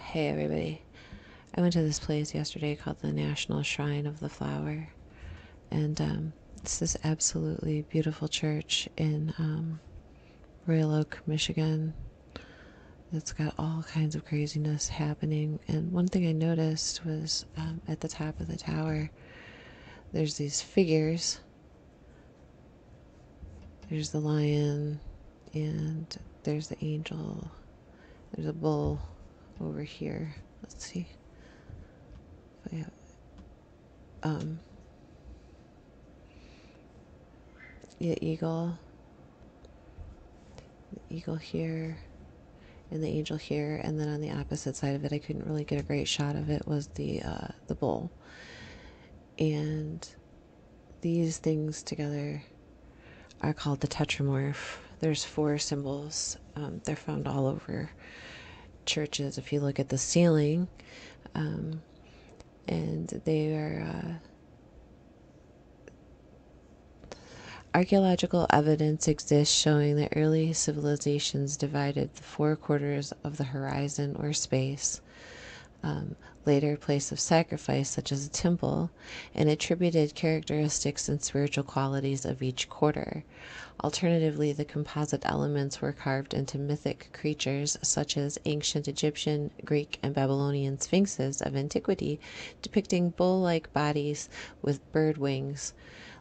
Hey everybody. I went to this place yesterday called the National Shrine of the Flower. And it's this absolutely beautiful church in Royal Oak, Michigan. It's got all kinds of craziness happening. And one thing I noticed was at the top of the tower, there's these figures. There's the lion, and there's the angel. There's a bull over here. Let's see if I have the eagle here, and the angel here, and then on the opposite side of it, I couldn't really get a great shot of it, was the bull. And these things together are called the Tetramorph. There's 4 symbols. They're found all over churches if you look at the ceiling, and they are archaeological evidence exists showing that early civilizations divided the 4 quarters of the horizon or space, later a place of sacrifice such as a temple, and attributed characteristics and spiritual qualities of each quarter. Alternatively, the composite elements were carved into mythic creatures such as ancient Egyptian, Greek, and Babylonian sphinxes of antiquity, depicting bull-like bodies with bird wings,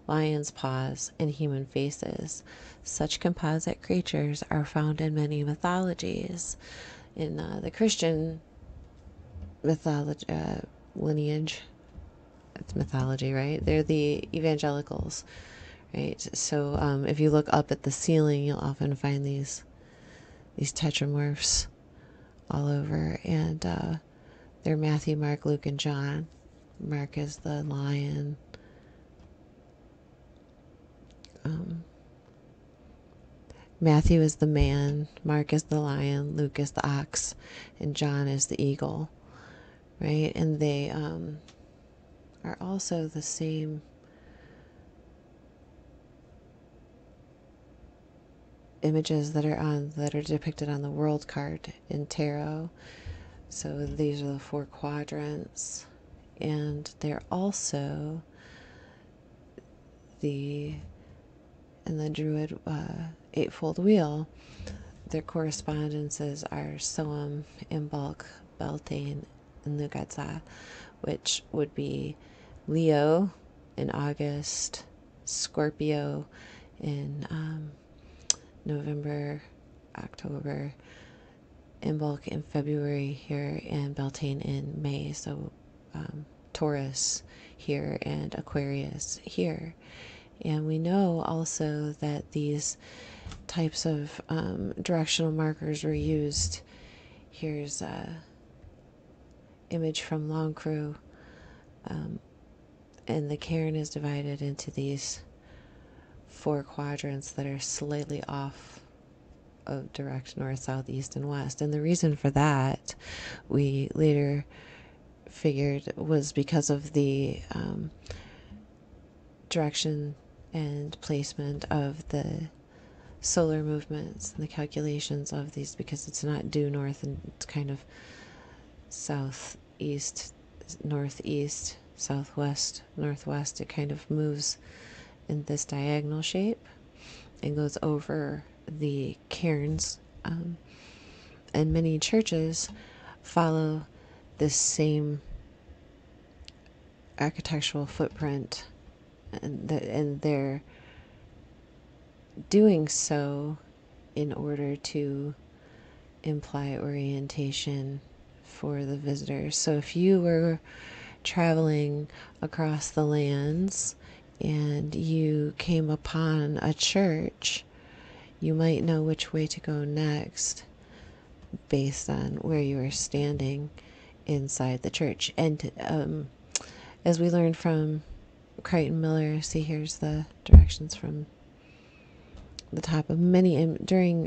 lion's paws, and human faces. Such composite creatures are found in many mythologies. In the Christian mythology lineage, it's mythology, right? They're the evangelicals, right? So if you look up at the ceiling, you'll often find these tetramorphs all over, and they're Matthew, Mark, Luke, and John. Mark is the lion. Matthew is the man, Mark is the lion, Luke is the ox, and John is the eagle, right? And they are also the same images that are depicted on the world card in tarot. So these are the 4 quadrants, and they're also in the Druid eightfold wheel. Their correspondences are Soam, Imbolc, Beltane, and Nugatsa, which would be Leo in August, Scorpio in November, October, Imbolc in February here, and Beltane in May. So Taurus here and Aquarius here. And we know also that these types of directional markers were used. Here's a image from Long Crew, and the cairn is divided into these 4 quadrants that are slightly off of direct north, south, east, and west. And the reason for that, we later figured, was because of the direction and placement of the solar movements and the calculations of these, because it's not due north, and it's kind of southeast, northeast, southwest, northwest. It kind of moves in this diagonal shape and goes over the cairns, and many churches follow this same architectural footprint, and they're doing so in order to imply orientation for the visitors. So if you were traveling across the lands and you came upon a church, you might know which way to go next based on where you were standing inside the church. And as we learned from Crichton Miller, see, here's the directions from the top of many during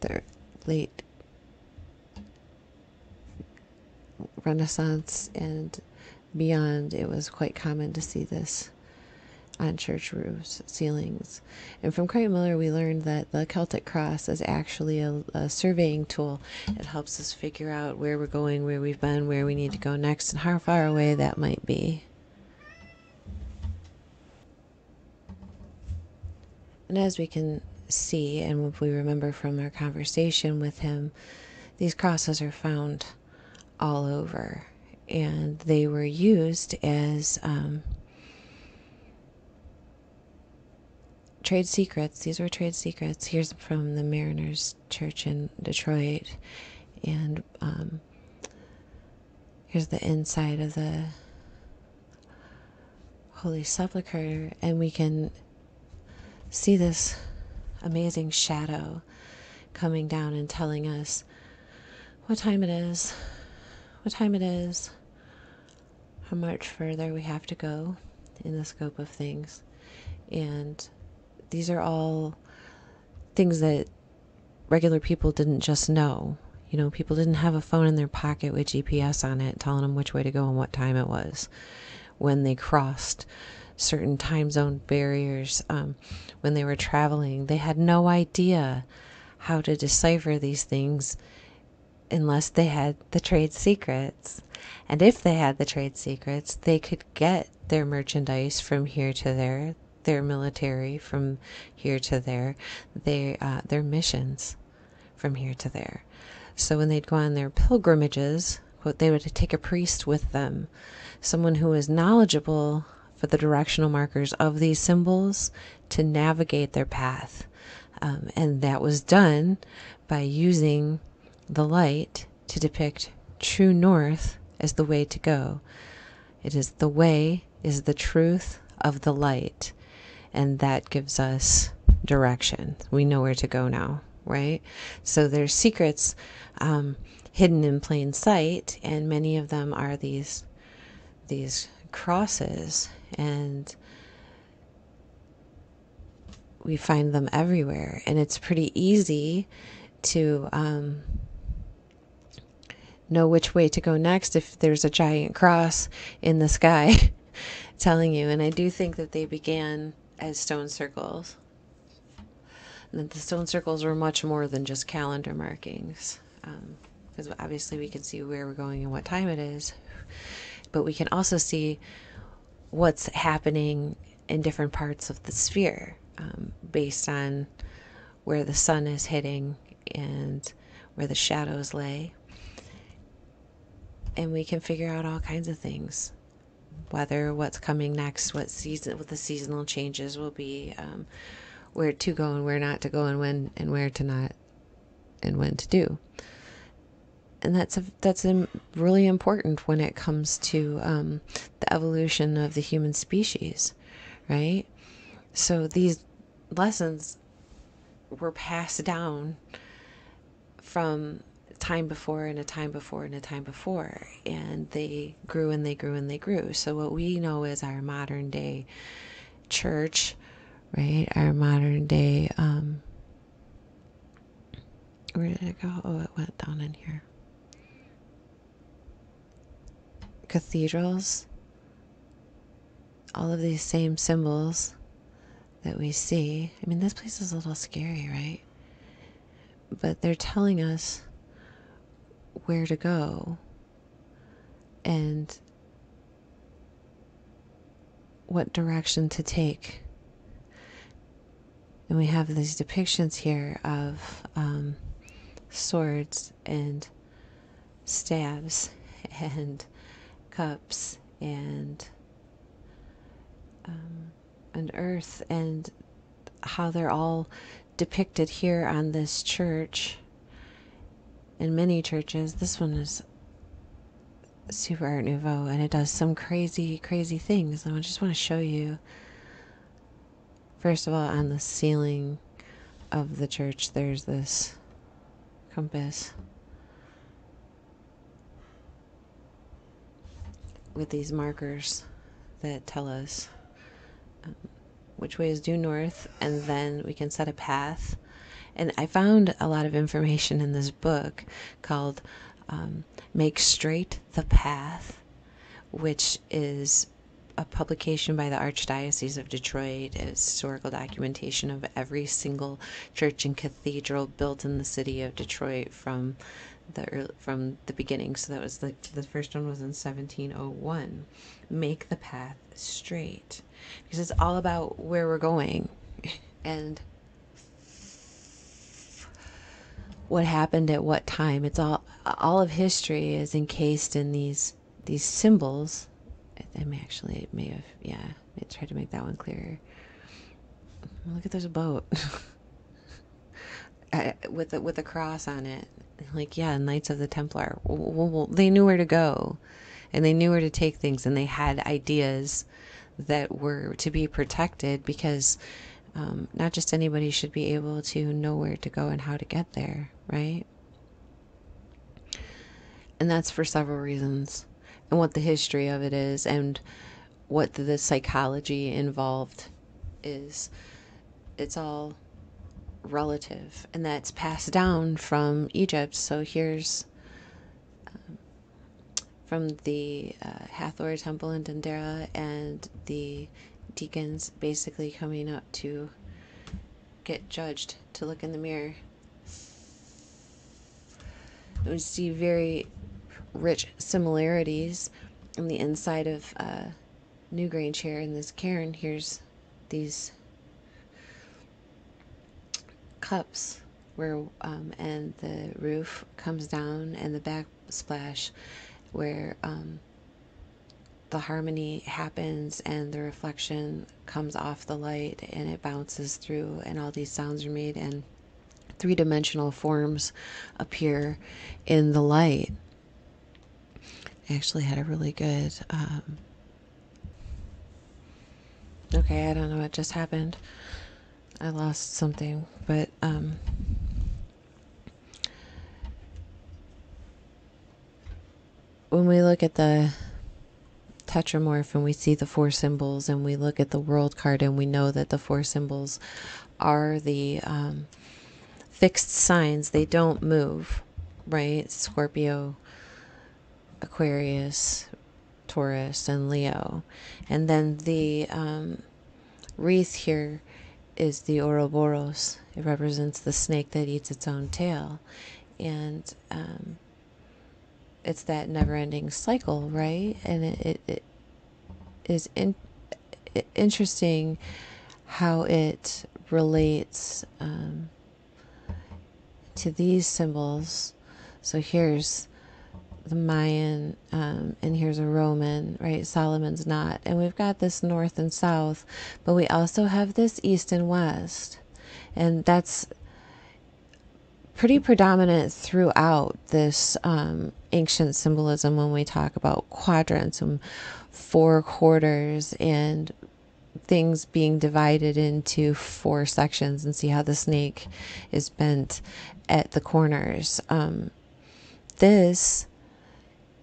the late Renaissance and beyond. It was quite common to see this on church roofs, ceilings. And from Creighton Miller, we learned that the Celtic cross is actually a surveying tool. It helps us figure out where we're going, where we've been, where we need to go next, and how far away that might be. And as we can see, and if we remember from our conversation with him, these crosses are found all over. And they were used as trade secrets. These were trade secrets. Here's from the Mariners Church in Detroit. And here's the inside of the Holy Sepulchre. And we can see this amazing shadow coming down and telling us what time it is, how much further we have to go in the scope of things. And these are all things that regular people didn't just know. You know, people didn't have a phone in their pocket with GPS on it telling them which way to go and what time it was when they crossed certain time zone barriers. When they were traveling, they had no idea how to decipher these things unless they had the trade secrets. And if they had the trade secrets, they could get their merchandise from here to there, their military from here to there, their missions from here to there. So when they'd go on their pilgrimages, they would take a priest with them, someone who was knowledgeable for the directional markers of these symbols to navigate their path. And that was done by using the light to depict true north as the way to go. It is the way, is the truth of the light. And that gives us direction. We know where to go now, right? So there's secrets hidden in plain sight, and many of them are these crosses, and we find them everywhere. And it's pretty easy to know which way to go next if there's a giant cross in the sky telling you. And I do think that they began as stone circles, and that the stone circles were much more than just calendar markings, because obviously we can see where we're going and what time it is, but we can also see what's happening in different parts of the sphere, based on where the sun is hitting and where the shadows lay. And we can figure out all kinds of things, whether what's coming next, what the seasonal changes will be, where to go and where not to go, and when and where to not, and when to do. And that's really important when it comes to the evolution of the human species, right? So these lessons were passed down from time before and a time before and a time before, and they grew and they grew and they grew. So what we know is our modern day church, right? Our modern day, where did it go? Oh, it went down in here. Cathedrals, all of these same symbols that we see. I mean, this place is a little scary, right? But they're telling us where to go and what direction to take. And we have these depictions here of swords and staves and cups and earth, and how they're all depicted here on this church. In many churches, this one is super Art Nouveau, and it does some crazy, crazy things. And I just want to show you, first of all, on the ceiling of the church, there's this compass with these markers that tell us which way is due north, and then we can set a path. And I found a lot of information in this book called Make Straight the Path, which is a publication by the Archdiocese of Detroit, a historical documentation of every single church and cathedral built in the city of Detroit from the beginning. So that was the first one was in 1701. Make the path straight, because it's all about where we're going and what happened at what time. It's all of history is encased in these symbols. I may have tried to make that one clearer. Look at, there's a boat with a cross on it. Like, yeah, Knights of the Templar. Well, they knew where to go, and they knew where to take things, and they had ideas that were to be protected, because not just anybody should be able to know where to go and how to get there, right? And that's for several reasons, and what the history of it is, and what the psychology involved is. It's all relative, and that's passed down from Egypt. So here's from the Hathor temple in Dendera, and the deacons basically coming up to get judged, to look in the mirror. We see very rich similarities on the inside of Newgrange here in this cairn. Here's these cups where and the roof comes down, and the backsplash where the harmony happens and the reflection comes off the light and it bounces through, and all these sounds are made, and three-dimensional forms appear in the light. I actually had a really good okay, I don't know what just happened. I lost something, but when we look at the Tetramorph and we see the four symbols, and we look at the world card and we know that the four symbols are the fixed signs, they don't move, right? Scorpio, Aquarius, Taurus, and Leo. And then the wreath here is the Ouroboros. It represents the snake that eats its own tail. And it's that never-ending cycle, right? And it is interesting how it relates to these symbols. So here's the Mayan, and here's a Roman, right? Solomon's knot. And we've got this north and south, but we also have this east and west. And that's pretty predominant throughout this ancient symbolism when we talk about quadrants and four quarters and things being divided into four sections, and see how the snake is bent at the corners. This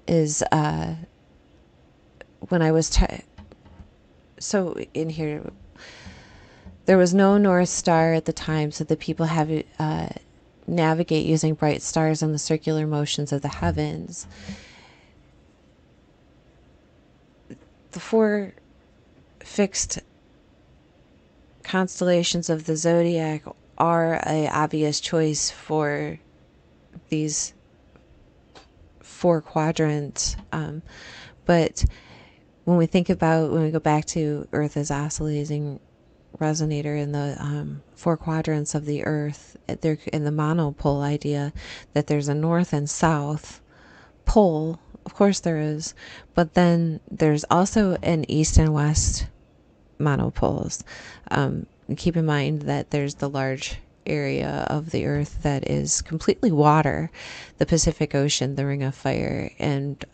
is when I was so in here there was no North Star at the time, so the people have navigate using bright stars and the circular motions of the heavens. The four fixed constellations of the zodiac are an obvious choice for these four quadrants, but when we go back to Earth as oscillating resonator in the four quadrants of the Earth, there in the monopole idea that there's a north and south pole, of course there is, but then there's also an east and west monopoles. Keep in mind that there's the large area of the Earth that is completely water, the Pacific Ocean, the Ring of Fire, and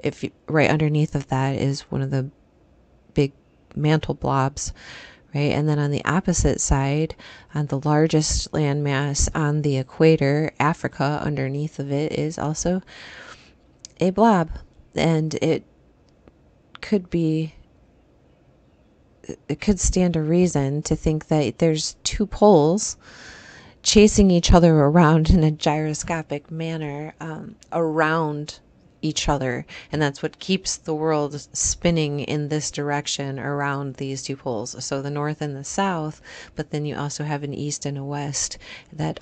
if right underneath of that is one of the big mantle blobs, right? And then on the opposite side, on the largest landmass on the equator, Africa, underneath of it is also a blob, and it could stand a reason to think that there's two poles chasing each other around in a gyroscopic manner around each other, and that's what keeps the world spinning in this direction around these two poles. So the north and the south, but then you also have an east and a west that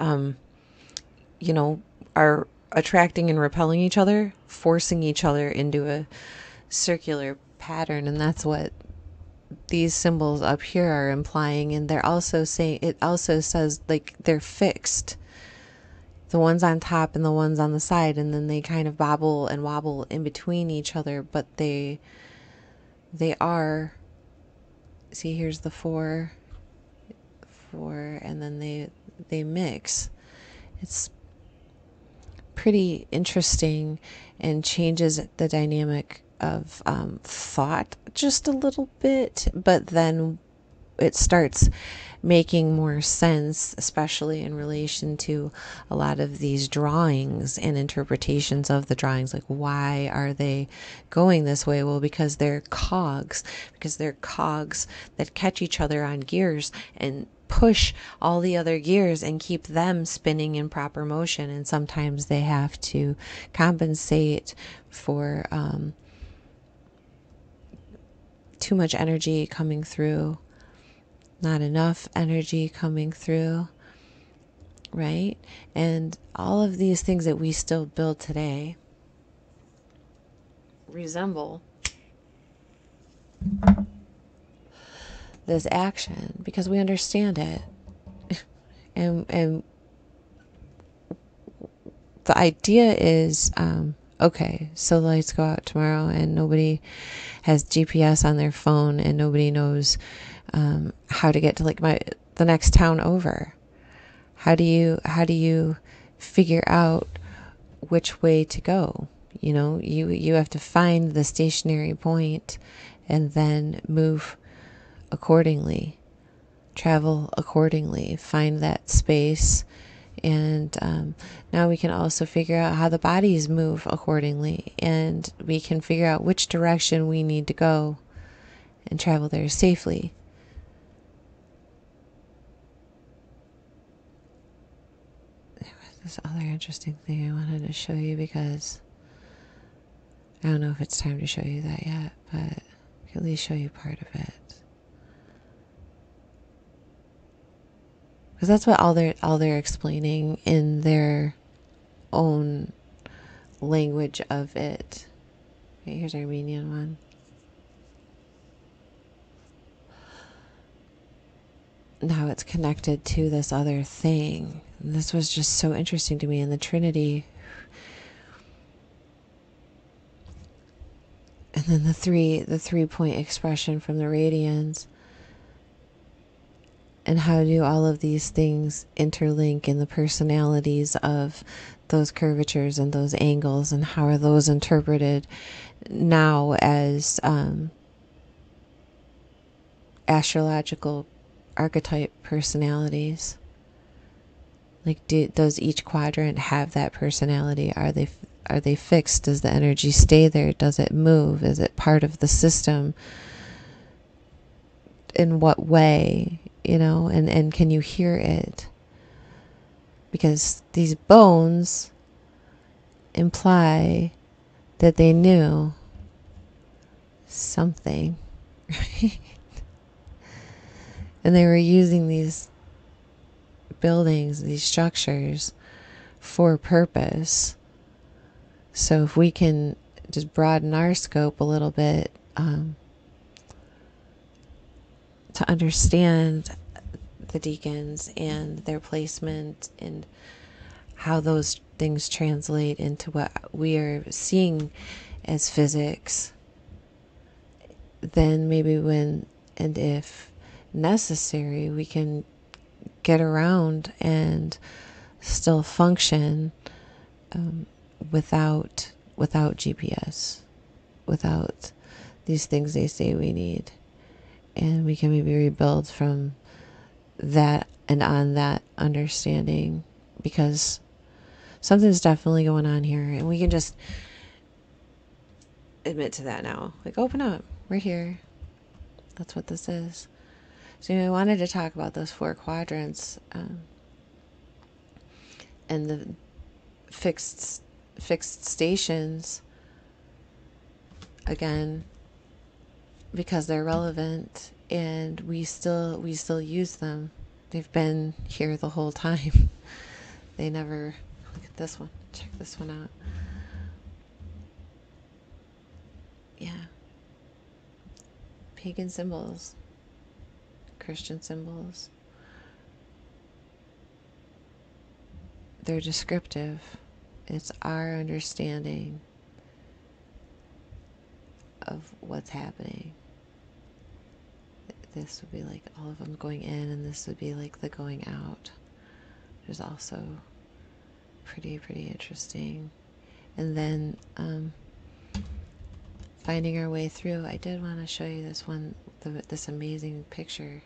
you know, are attracting and repelling each other, forcing each other into a circular pattern. And that's what these symbols up here are implying. And they're also saying, it also says like they're fixed, the ones on top and the ones on the side, and then they kind of bobble and wobble in between each other, but they are, see, here's the four, and then they mix. It's pretty interesting and changes the dynamic of thought just a little bit, but then it starts making more sense, especially in relation to a lot of these drawings and interpretations of the drawings. Like, why are they going this way? Well, because they're cogs, that catch each other on gears and push all the other gears and keep them spinning in proper motion. And sometimes they have to compensate for too much energy coming through, not enough energy coming through, right? And all of these things that we still build today resemble this action because we understand it. And the idea is, okay, so the lights go out tomorrow and nobody has GPS on their phone and nobody knows how to get to like the next town over. How do you figure out which way to go? You know, you have to find the stationary point and then move accordingly, travel accordingly, find that space. And now we can also figure out how the bodies move accordingly, and we can figure out which direction we need to go and travel there safely. There was this other interesting thing I wanted to show you, because I don't know if it's time to show you that yet, but I can at least show you part of it. Because that's what all they're explaining in their own language of it. Okay, here's our Armenian one. Now it's connected to this other thing. And this was just so interesting to me in the Trinity. And then the 3-point expression from the radians. And how do all of these things interlink in the personalities of those curvatures and those angles, and how are those interpreted now as astrological archetype personalities? Like, does each quadrant have that personality? Are they fixed? Does the energy stay there? Does it move? Is it part of the system? In what way? You know, and can you hear it? Because these bones imply that they knew something, right? And they were using these buildings, these structures, for a purpose. So if we can just broaden our scope a little bit, to understand the deacons and their placement and how those things translate into what we are seeing as physics, then maybe when and if necessary, we can get around and still function without GPS, without these things they say we need. And we can maybe rebuild from that and on that understanding, because something's definitely going on here, and we can just admit to that now. Like, open up, we're here. That's what this is. So I wanted to talk about those 4 quadrants and the fixed stations again, because they're relevant and we still use them. They've been here the whole time. They never. Look at this one. Check this one out. Yeah. Pagan symbols, Christian symbols. They're descriptive. It's our understanding of what's happening. This would be like all of them going in, and this would be like the going out, which is also pretty interesting. And then finding our way through. I did want to show you this one, this amazing picture.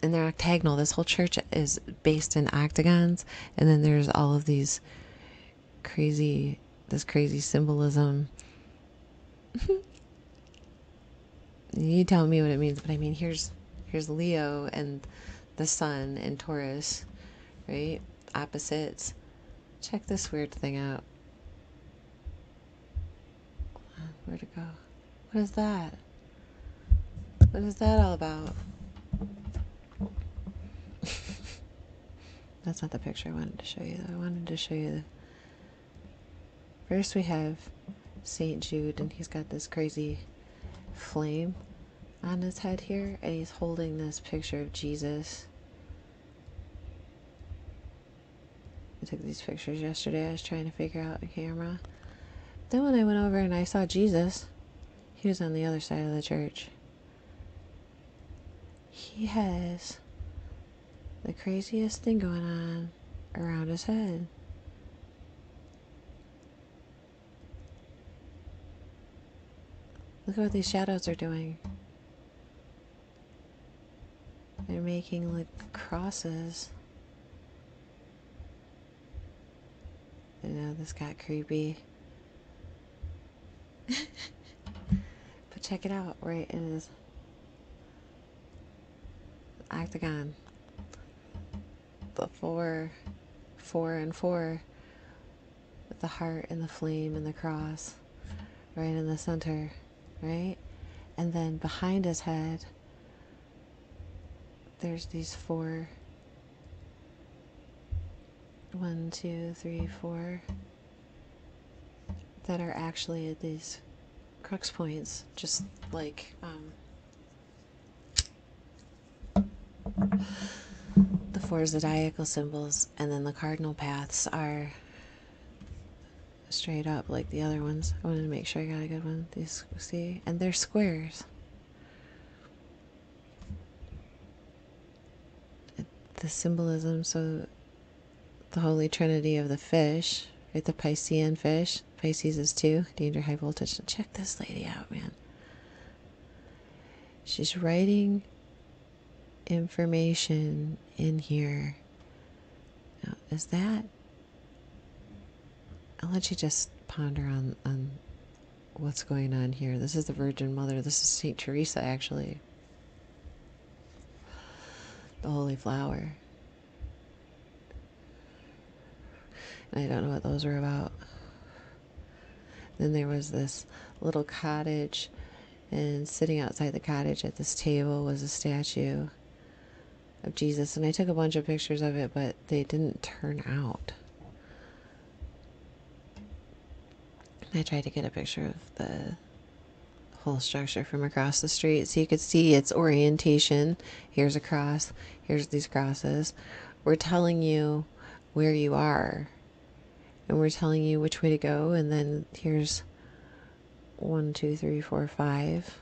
And they're octagonal. This whole church is based in octagons, and then there's all of this crazy symbolism. You tell me what it means, but I mean, here's Leo and the sun and Taurus, right? Opposites. Check this weird thing out. Where'd it go? What is that? What is that all about? That's not the picture I wanted to show you, though. I wanted to show you first we have St. Jude, and he's got this crazy flame on his head here, and he's holding this picture of Jesus. I took these pictures yesterday. I was trying to figure out a camera. Then when I went over and I saw Jesus, he was on the other side of the church. He has the craziest thing going on around his head. Look at what these shadows are doing. They're making like crosses. I know this got creepy. But check it out, right? It is octagon. The 4 and 4 with the heart and the flame and the cross right in the center, right? And then behind his head there's these 4, 1, 2, 3, 4 that are actually at these crux points, just like the 4 zodiacal symbols, and then the cardinal paths are straight up like the other ones. I wanted to make sure I got a good one. These, see, and they're squares. The symbolism, so the Holy Trinity of the fish, right? The Piscean fish. Pisces is 2, danger, high voltage. Check this lady out, man. She's writing information in here. Now, is that... I'll let you just ponder on what's going on here. This is the Virgin Mother. This is St. Teresa, actually. The Holy Flower. And I don't know what those were about. Then there was this little cottage, and sitting outside the cottage at this table was a statue of Jesus. And I took a bunch of pictures of it, but they didn't turn out. I tried to get a picture of the whole structure from across the street so you could see its orientation. Here's a cross. Here's these crosses. We're telling you where you are, and we're telling you which way to go. And then here's 1, 2, 3, 4, 5.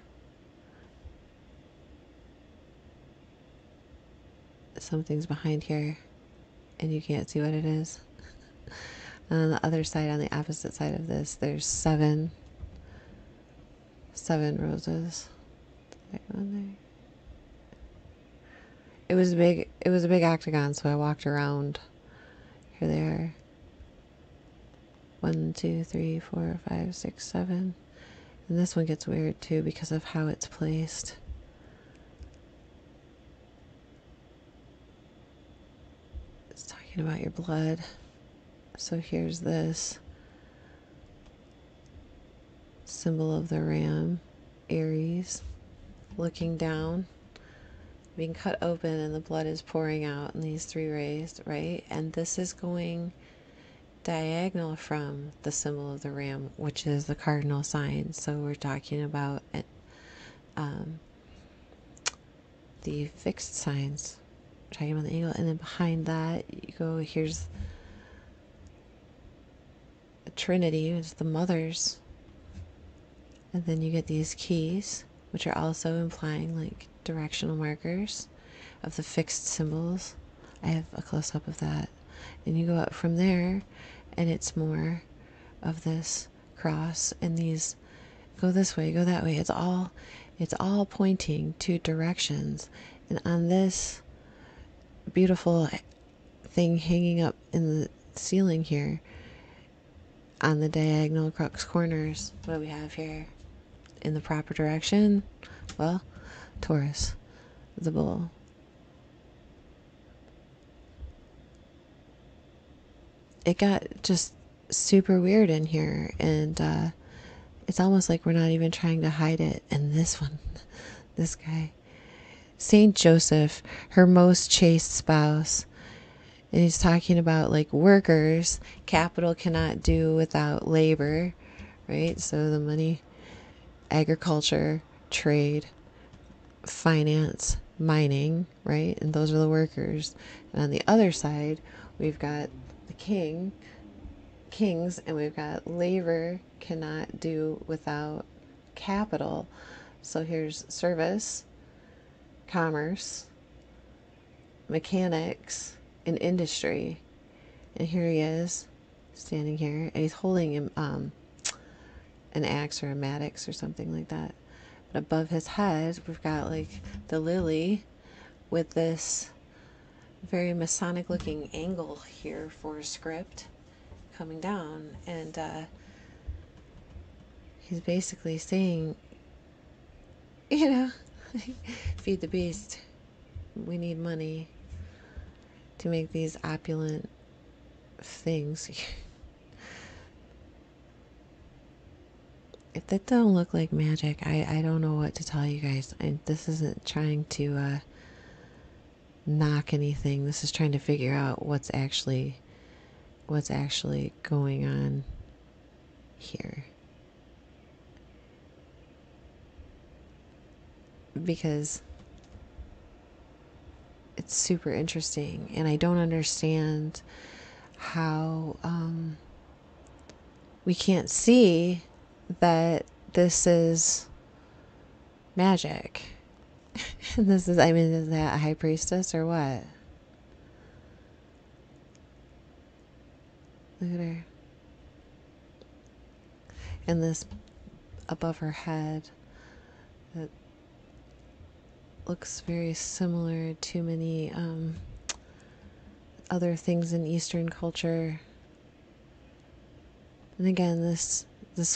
Something's behind here, and you can't see what it is. And on the other side, on the opposite side of this, there's 7 roses. It was a big octagon, so I walked around. Here they are. 1, 2, 3, 4, 5, 6, 7. And this one gets weird too because of how it's placed. It's talking about your blood. So here's this symbol of the ram, Aries, looking down, being cut open, and the blood is pouring out in these three rays, right? And this is going diagonal from the symbol of the ram, which is the cardinal sign. So we're talking about the fixed signs, we're talking about the angle, and then behind that you go, here's a Trinity, it's the mothers, and then you get these keys, which are also implying like directional markers of the fixed symbols. I have a close-up of that. And you go up from there, and it's more of this cross, and these go this way, go that way. It's all pointing to directions. And on this beautiful thing hanging up in the ceiling here, on the diagonal crux corners, what do we have here? In the proper direction? Well, Taurus, the bull. It got just super weird in here, and it's almost like we're not even trying to hide it. And this one, this guy, Saint Joseph, her most chaste spouse, and he's talking about like workers. Capital cannot do without labor, right? So the money, agriculture, trade, finance, mining, right? And those are the workers. And on the other side, we've got the kings, and we've got labor cannot do without capital. So here's service, commerce, mechanics, and industry. And here he is standing here, and he's holding him an axe or a mattox or something like that. But above his head, we've got like the lily with this very Masonic looking angle here for a script coming down. And he's basically saying, you know, feed the beast. We need money to make these opulent things. If that don't look like magic, I don't know what to tell you guys. This isn't trying to knock anything. This is trying to figure out what's actually going on here. Because it's super interesting, and I don't understand how we can't see that this is magic. This is, I mean, is that a high priestess or what? Look at her. And this above her head that looks very similar to many other things in Eastern culture. And again, this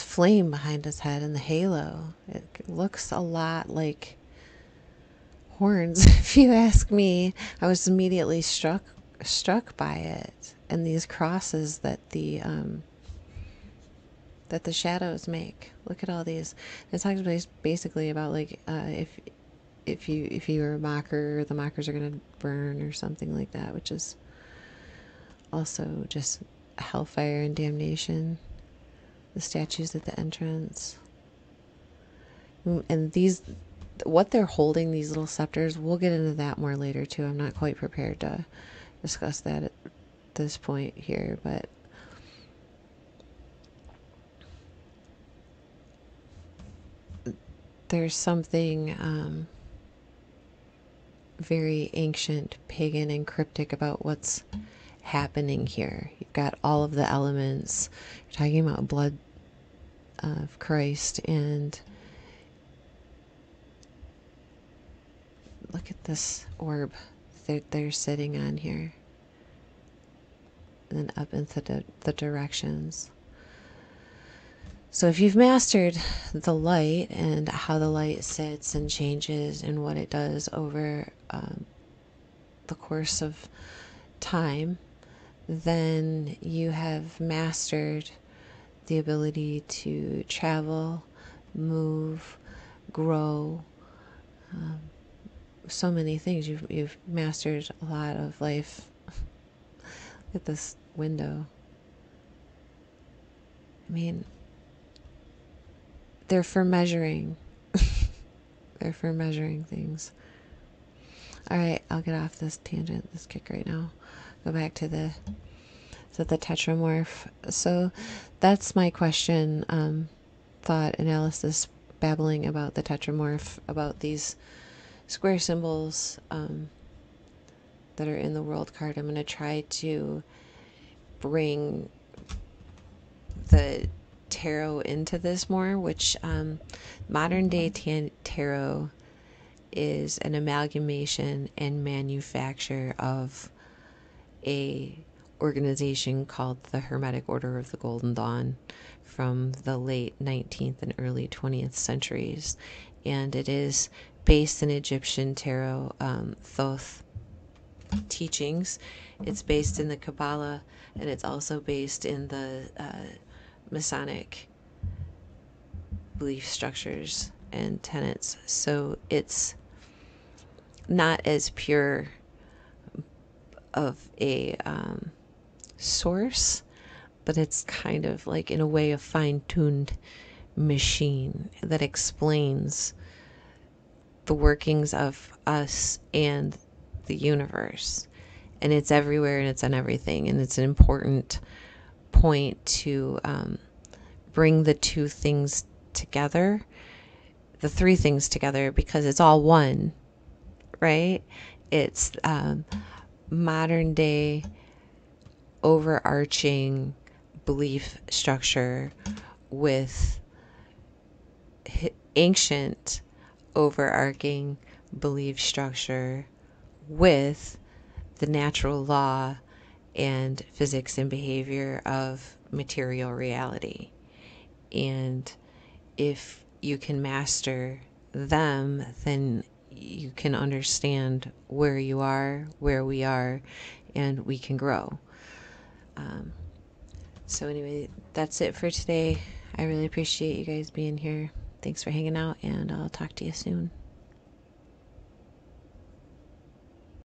flame behind his head and the halo, it looks a lot like horns. If you ask me, I was immediately struck by it, and these crosses that the shadows make. Look at all these. It talks basically about like if you were a mocker, the mockers are gonna burn or something like that, which is also just hellfire and damnation. The statues at the entrance, and these, what they're holding, these little scepters, we'll get into that more later too. I'm not quite prepared to discuss that at this point here, but there's something very ancient, pagan, and cryptic about what's happening here. You've got all of the elements. You're talking about blood of Christ, and look at this orb they're sitting on here, and then up into the directions. So if you've mastered the light and how the light sits and changes and what it does over the course of time, then you have mastered the ability to travel, move, grow, so many things. You've mastered a lot of life. Look at this window. I mean, they're for measuring. They're for measuring things. All right, I'll get off this tangent, this kick right now. Go back to the tetramorph. So that's my question, thought analysis, babbling about the tetramorph, about these square symbols that are in the world card. I'm going to try to bring the tarot into this more, which modern day tarot is an amalgamation and manufacture of a organization called the Hermetic Order of the Golden Dawn from the late 19th and early 20th centuries, and it is based in Egyptian tarot Thoth teachings. It's based in the Kabbalah, and it's also based in the Masonic belief structures and tenets. So it's not as pure of a source, but it's kind of like, in a way, a fine-tuned machine that explains the workings of us and the universe. And it's everywhere, and it's on everything, and it's an important point to bring the two things together, the three things together, because it's all one, right? It's modern day overarching belief structure with ancient overarching belief structure with the natural law and physics and behavior of material reality. And if you can master them, then you can understand where you are, where we are, and we can grow. So anyway, that's it for today. I really appreciate you guys being here. Thanks for hanging out, and I'll talk to you soon.